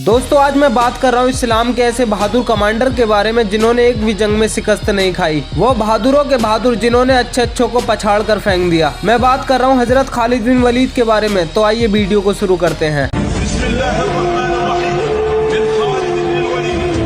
दोस्तों आज मैं बात कर रहा हूँ इस्लाम के ऐसे बहादुर कमांडर के बारे में जिन्होंने एक भी जंग में शिकस्त नहीं खाई। वो बहादुरों के बहादुर जिन्होंने अच्छों को पछाड़ कर फेंक दिया। मैं बात कर रहा हूँ हजरत खालिद बिन वलीद के बारे में। तो आइए वीडियो को शुरू करते हैं।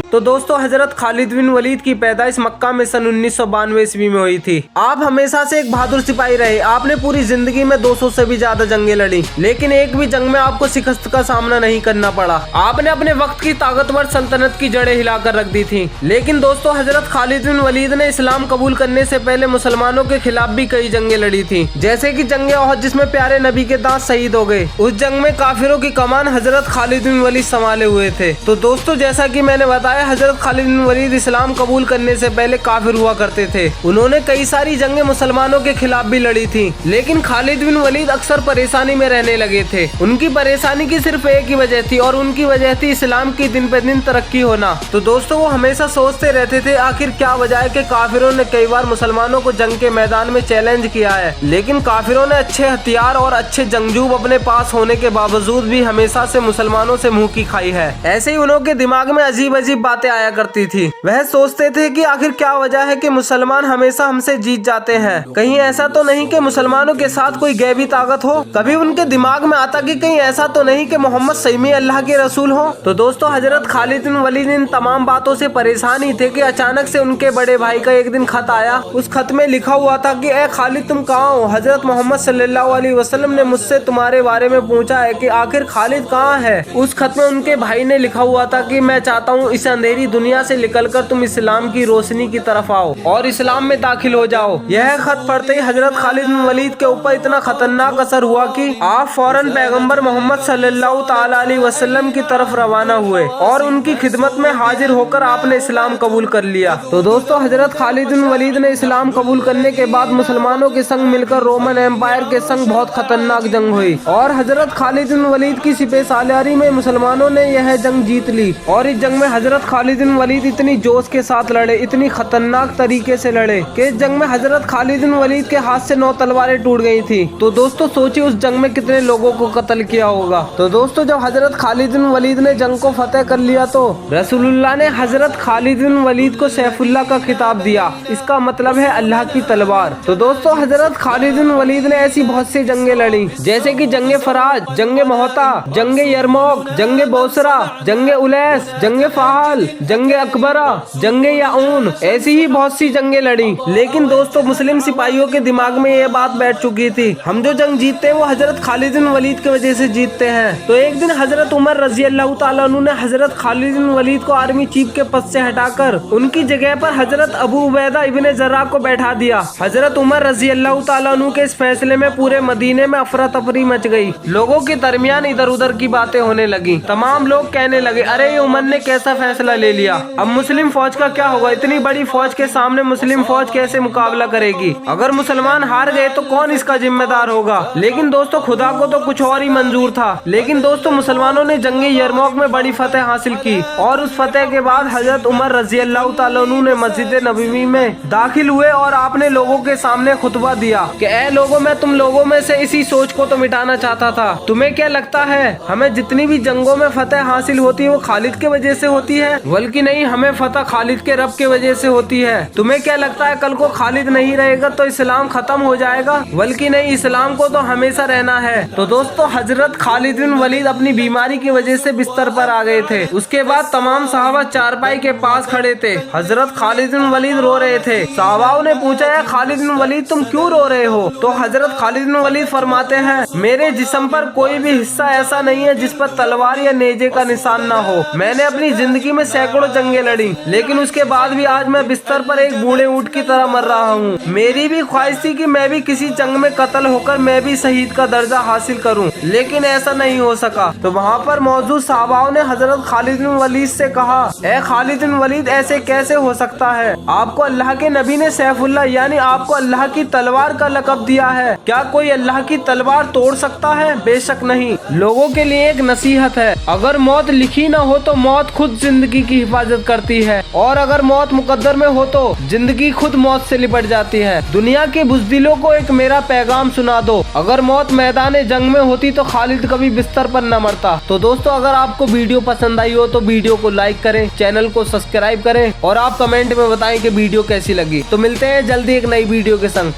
तो दोस्तों हजरत खालिद बिन वलीद की पैदाइश मक्का में सन 1992 ईस्वी में हुई थी। आप हमेशा से एक बहादुर सिपाही रहे। आपने पूरी जिंदगी में 200 से भी ज्यादा जंगें लड़ी, लेकिन एक भी जंग में आपको शिकस्त का सामना नहीं करना पड़ा। आपने अपने वक्त की ताकतवर सल्तनत की जड़ें हिलाकर रख दी थी। लेकिन दोस्तों हजरत खालिद बिन वलीद ने इस्लाम कबूल करने से पहले मुसलमानों के खिलाफ भी कई जंगें लड़ी थी, जैसे कि जंगे ओहद जिसमें प्यारे नबी के दांत शहीद हो गए। उस जंग में काफिरों की कमान हजरत खालिद बिन वलीद संभाले हुए थे। तो दोस्तों जैसा कि मैंने बताया, हजरत खालिद बिन वलीद इस्लाम कबूल करने से पहले काफिर हुआ करते थे। उन्होंने कई सारी जंगें मुसलमानों के खिलाफ भी लड़ी थी, लेकिन खालिद बिन वलीद अक्सर परेशानी में रहने लगे थे। उनकी परेशानी की सिर्फ एक ही वजह थी, और उनकी वजह थी इस्लाम की दिन पे दिन तरक्की होना। तो दोस्तों वो हमेशा सोचते रहते थे आखिर क्या वजह है कि काफिरों ने कई बार मुसलमानों को जंग के मैदान में चैलेंज किया है, लेकिन काफिरों ने अच्छे हथियार और अच्छे जंगजू अपने पास होने के बावजूद भी हमेशा से मुसलमानों से मुंह की खाई है। ऐसे ही उनके दिमाग में अजीब अजीब बातें आया करती थी। वह सोचते थे कि आखिर क्या वजह है कि मुसलमान हमेशा हमसे जीत जाते हैं। कहीं ऐसा तो नहीं कि मुसलमानों के साथ कोई गैबी ताकत हो। कभी उनके दिमाग में आता कि कहीं ऐसा तो नहीं कि मोहम्मद सही में अल्लाह के रसूल हो। तो दोस्तों हजरत खालिद बिन वलीद इन तमाम बातों से परेशान ही थे कि अचानक से उनके बड़े भाई का एक दिन खत आया। उस खत में लिखा हुआ था कि ए खालिद तुम कहाँ हो? हजरत मोहम्मद सल्लल्लाहु अलैहि वसल्लम ने मुझसे तुम्हारे बारे में पूछा है कि आखिर खालिद कहाँ है। उस खत में उनके भाई ने लिखा हुआ था कि मैं चाहता हूँ इस अंधेरी दुनिया से निकलकर तुम इस्लाम की रोशनी की तरफ आओ और इस्लाम में दाखिल हो जाओ। यह खत पढ़ते ही हजरत खालिद बिन वलीद के ऊपर इतना खतरनाक असर हुआ कि आप फौरन पैगंबर मोहम्मद सल्लल्लाहु ताला अलैहि वसल्लम की तरफ रवाना हुए और उनकी खिदमत में हाजिर होकर आपने इस्लाम कबूल कर लिया। तो दोस्तों हजरत खालिद बिन वलीद ने इस्लाम कबूल करने के बाद मुसलमानों के संग मिलकर रोमन एम्पायर के संग बहुत खतरनाक जंग हुई, और हजरत खालिद बिन वलीद की सिपह सालारी में मुसलमानों ने यह जंग जीत ली। और इस जंग में हजरत खालिद बिन वलीद इतनी जोश के साथ लड़े, इतनी खतरनाक तरीके से लड़े कि इस जंग में हजरत खालिद बिन वलीद के हाथ से 9 तलवारें टूट गई थी। तो दोस्तों सोचिए उस जंग में कितने लोगों को कत्ल किया होगा। तो दोस्तों जब हजरत खालिद बिन वलीद ने जंग को फतेह कर लिया तो रसूलुल्लाह ने हजरत खालिद बिन वलीद को सैफुल्लाह का खिताब दिया। इसका मतलब है अल्लाह की तलवार। तो दोस्तों हजरत खालिद बिन वलीद ने ऐसी बहुत सी जंगें लड़ी, जैसे कि जंगे फराज, जंगे मोहता, जंगे यरमौक, जंगे बोसरा, जंगे उलैस, जंगे फाहल, जंगे अकबरा, जंगे याऊन, ऐसी ही बहुत सी जंगें लड़ी। लेकिन दोस्तों मुस्लिम सिपाहियों के दिमाग में ये बात बैठ चुकी थी, हम जो जंग जीतते हैं वो हजरत खालिद बिन वलीद की वजह से जीतते हैं। तो एक दिन हजरत उमर रजी अल्लाह तआला अन्हु ने हजरत खालिद बिन वलीद को आर्मी चीफ के पद से हटाकर उनकी जगह पर हजरत अबू उबैदा इब्ने जर्राह को बैठा दिया। हजरत उमर रजी अल्लाह तआला अन्हु के इस फैसले में पूरे मदीने में अफरा तफरी मच गई। लोगों के दरमियान इधर उधर की बातें होने लगी। तमाम लोग कहने लगे अरे ये उमर ने कैसा फैसला ले लिया, अब मुस्लिम फौज का क्या होगा? इतनी बड़ी फौज के सामने मुस्लिम फौज कैसे मुकाबला करेगी? अगर मुसलमान हार गए तो कौन इसका जिम्मेदार होगा? लेकिन दोस्तों खुदा को तो कुछ और ही मंजूर था। लेकिन दोस्तों मुसलमानों ने जंगे यरमौक में बड़ी फतेह हासिल की, और उस फतेह के बाद हजरत उमर रजी अल्लाह तआला अन्हु ने मस्जिद नबवी में दाखिल हुए और आपने लोगों के सामने खुतबा दिया कि ऐ लोगों, मैं तुम लोगों में से इसी सोच को तो मिटाना चाहता था। तुम्हें क्या लगता है हमें जितनी भी जंगों में फतेह हासिल होती है वो खालिद के वजह से होती है? बल्कि नहीं, हमें फतेह खालिद के रब के वजह से होती है। तुम्हें क्या लगता है कल को खालिद नहीं रहेगा तो इस्लाम खत्म हो जाएगा? बल्कि नहीं, इस्लाम को तो हमेशा रहना है। तो दोस्तों हजरत खालिद बिन वलीद अपनी बीमारी की वजह से बिस्तर पर आ गए थे। उसके बाद तमाम सहाबा चारपाई के पास खड़े थे। हजरत खालिद बिन वलीद रो रहे थे। सहाबाओं ने पूछा है खालिद बिन वलीद तुम क्यों रो रहे हो? तो हजरत खालिद बिन वलीद फरमाते हैं मेरे जिस्म पर कोई भी हिस्सा ऐसा नहीं है जिस पर तलवार या नेजे का निशान ना हो। मैंने अपनी जिंदगी में सैकड़ों जंगें लड़ी, लेकिन उसके बाद भी आज मैं बिस्तर पर एक बूढ़े ऊंट की तरह मर रहा हूँ। मेरी भी ख्वाहिश थी कि मैं भी किसी जंग में कत्ल होकर मैं भी शहीद का दर्जा हासिल करूँ, लेकिन ऐसा नहीं हो सका। तो वहाँ पर मौजूद सहाबाओं ने हजरत खालिद बिन वलीद से कहा ए खालिद बिन वलीद ऐसे कैसे हो सकता है? आपको अल्लाह के नबी ने सैफुल्लाह यानी आपको अल्लाह की तलवार का लक़ब दिया है। क्या कोई अल्लाह की तलवार तोड़ सकता है? बेशक नहीं। लोगों के लिए एक नसीहत है, अगर मौत लिखी न हो तो मौत खुद जिंदगी जिंदगी की हिफाजत करती है, और अगर मौत मुकद्दर में हो तो जिंदगी खुद मौत से लिपट जाती है। दुनिया के बुज़दिलों को एक मेरा पैगाम सुना दो, अगर मौत मैदान जंग में होती तो खालिद कभी बिस्तर पर न मरता। तो दोस्तों, अगर आपको वीडियो पसंद आई हो तो वीडियो को लाइक करें, चैनल को सब्सक्राइब करें और आप कमेंट में बताएं कि वीडियो कैसी लगी। तो मिलते हैं जल्दी एक नई वीडियो के संग।